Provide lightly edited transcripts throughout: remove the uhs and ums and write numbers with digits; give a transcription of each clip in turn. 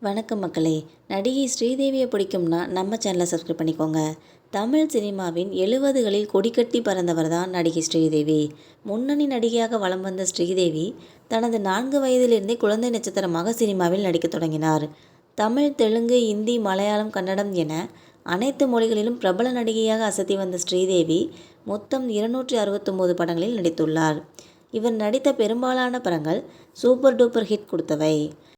வணக்கம் மக்களே. நடிகை ஸ்ரீதேவியை பிடிக்கும்னா நம்ம சேனலை சப்ஸ்கிரைப் பண்ணிக்கோங்க. தமிழ் சினிமாவின் 70களில் கொடிக்கட்டி பறந்தவர் தான் நடிகை ஸ்ரீதேவி. முன்னணி நடிகையாக வலம் வந்த ஸ்ரீதேவி தனது 4 வயதிலிருந்தே குழந்தை நட்சத்திரமாக சினிமாவில் நடிக்கத் தொடங்கினார். தமிழ், தெலுங்கு, இந்தி, மலையாளம், கன்னடம் என அனைத்து மொழிகளிலும் பிரபல நடிகையாக அசத்தி வந்த ஸ்ரீதேவி மொத்தம் 269 படங்களில் நடித்துள்ளார். இவர் நடித்த பெரும்பாலான படங்கள் சூப்பர் டூப்பர் ஹிட் கொடுத்தவை.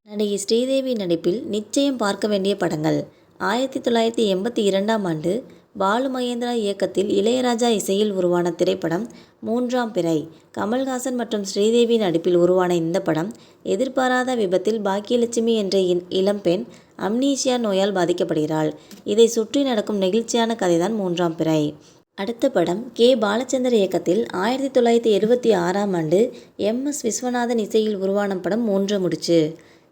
நடிகை ஸ்ரீதேவி நடிப்பில் நிச்சயம் பார்க்க வேண்டிய படங்கள்: 1982ஆம் ஆண்டு பாலு மகேந்திரா இயக்கத்தில் இளையராஜா இசையில் உருவான திரைப்படம் மூன்றாம் பிறை. கமல்ஹாசன் மற்றும் ஸ்ரீதேவி நடிப்பில் உருவான இந்த படம் எதிர்பாராத விபத்தில் பாக்கியலட்சுமி என்ற இளம்பெண் அம்னீசியா நோயால் பாதிக்கப்படுகிறாள். இதை சுற்றி நடக்கும் நெகிழ்ச்சியான கதைதான் மூன்றாம் பிறை. அடுத்த படம் கே. பாலச்சந்தர் இயக்கத்தில் 1976ஆம் ஆண்டு எம்.எஸ். விஸ்வநாதன் இசையில் உருவான படம் மூன்று முடிச்சு.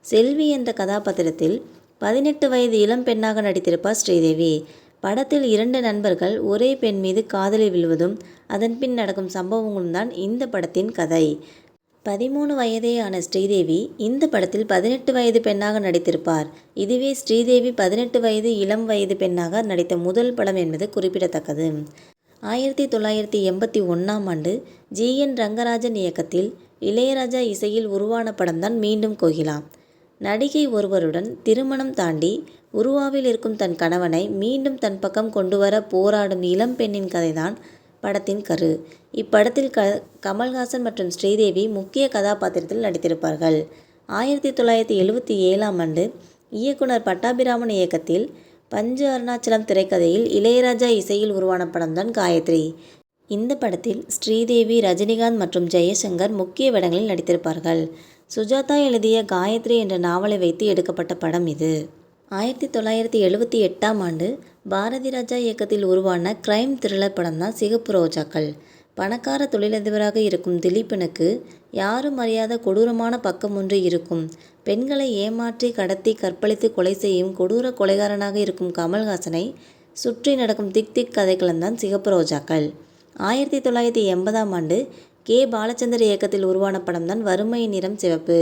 செல்வி என்ற கதாபாத்திரத்தில் 18 வயது இளம் பெண்ணாக நடித்திருப்பார் ஸ்ரீதேவி. படத்தில் 2 நண்பர்கள் ஒரே பெண் மீது காதலில் விழுவதும் அதன் பின் நடக்கும் சம்பவங்களும் தான் இந்த படத்தின் கதை. 13 வயதேயான ஸ்ரீதேவி இந்த படத்தில் 18 வயது பெண்ணாக நடித்திருப்பார். இதுவே ஸ்ரீதேவி 18 வயது இளம் வயது பெண்ணாக நடித்த முதல் படம் என்பது குறிப்பிடத்தக்கது. 1981ஆம் ஆண்டு ஜி. என். ரங்கராஜன் இயக்கத்தில் இளையராஜா இசையில் உருவான படம்தான் மீண்டும் கோகிலா. நடிகை ஒருவருடன் திருமணம் தாண்டி உருவாவில் இருக்கும் தன் கணவனை மீண்டும் தன் பக்கம் கொண்டு வர போராடும் இளம் பெண்ணின் கதைதான் படத்தின் கரு. இப்படத்தில் கமல்ஹாசன் மற்றும் ஸ்ரீதேவி முக்கிய கதாபாத்திரத்தில் நடித்திருப்பார்கள். 1977ஆம் ஆண்டு இயக்குனர் பட்டாபிராமன் இயக்கத்தில் பஞ்சு அருணாச்சலம் திரைக்கதையில் இளையராஜா இசையில் உருவான படம்தான் காயத்ரி. இந்த படத்தில் ஸ்ரீதேவி, ரஜினிகாந்த் மற்றும் ஜெயசங்கர் முக்கிய வேடங்களில் நடித்திருப்பார்கள். சுஜாதா எழுதிய காயத்ரி என்ற நாவலை வைத்து எடுக்கப்பட்ட படம் இது. 1978ஆம் ஆண்டு பாரதி ராஜா இயக்கத்தில் உருவான கிரைம் த்ரில்லர் படம்தான் சிகப்பு ரோஜாக்கள். பணக்கார தொழிலதிபராக இருக்கும் திலீபனுக்கு யாரும் அறியாத கொடூரமான பக்கம் ஒன்று இருக்கும். பெண்களை ஏமாற்றி, கடத்தி, கற்பழித்து கொலை செய்யும் கொடூர கொலைகாரனாக இருக்கும் கமல்ஹாசனை சுற்றி நடக்கும் திக் திக் கதைக்களம்தான் சிகப்பு ரோஜாக்கள். 1980ஆம் ஆண்டு கே. பாலச்சந்தர் இயக்கத்தில் உருவான படம்தான் வறுமை நிறம் சிவப்பு.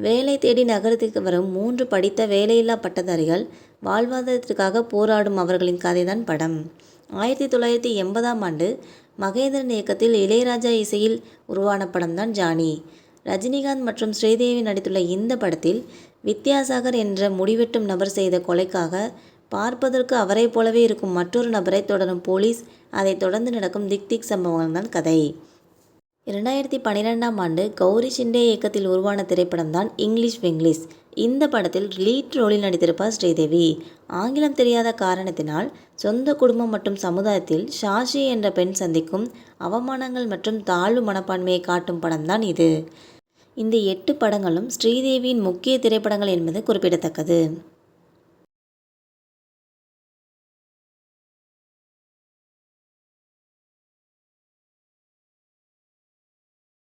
வேலை தேடி நகரத்திற்கு வரும் 3 படித்த வேலையில்லா பட்டதாரிகள் வாழ்வாதாரத்திற்காக போராடும் அவர்களின் கதைதான் படம். 1980ஆம் ஆண்டு மகேந்திரன் இயக்கத்தில் இளையராஜா இசையில் உருவான படம்தான் ஜானி. ரஜினிகாந்த் மற்றும் ஸ்ரீதேவி நடித்துள்ள இந்த படத்தில் வித்யாசாகர் என்ற முடிவெட்டும் நபர் செய்த கொலைக்காக பார்ப்பதற்கு அவரை போலவே இருக்கும் மற்றொரு நபரை தொடரும் போலீஸ், அதை தொடர்ந்து நடக்கும் திக் திக் சம்பவங்கள் தான் கதை. 2012ஆம் ஆண்டு கௌரி ஷிண்டே இயக்கத்தில் உருவான திரைப்படம் தான் இங்கிலீஷ் விங்கிலீஷ். இந்த படத்தில் லீட் ரோலில் நடித்திருப்பார் ஸ்ரீதேவி. ஆங்கிலம் தெரியாத காரணத்தினால் சொந்த குடும்பம் மற்றும் சமுதாயத்தில் ஷாஷி என்ற பெண் சந்திக்கும் அவமானங்கள் மற்றும் தாழ்வு மனப்பான்மையை காட்டும் படம்தான் இது. இந்த 8 படங்களும் ஸ்ரீதேவியின் முக்கிய திரைப்படங்கள் என்பது குறிப்பிடத்தக்கது.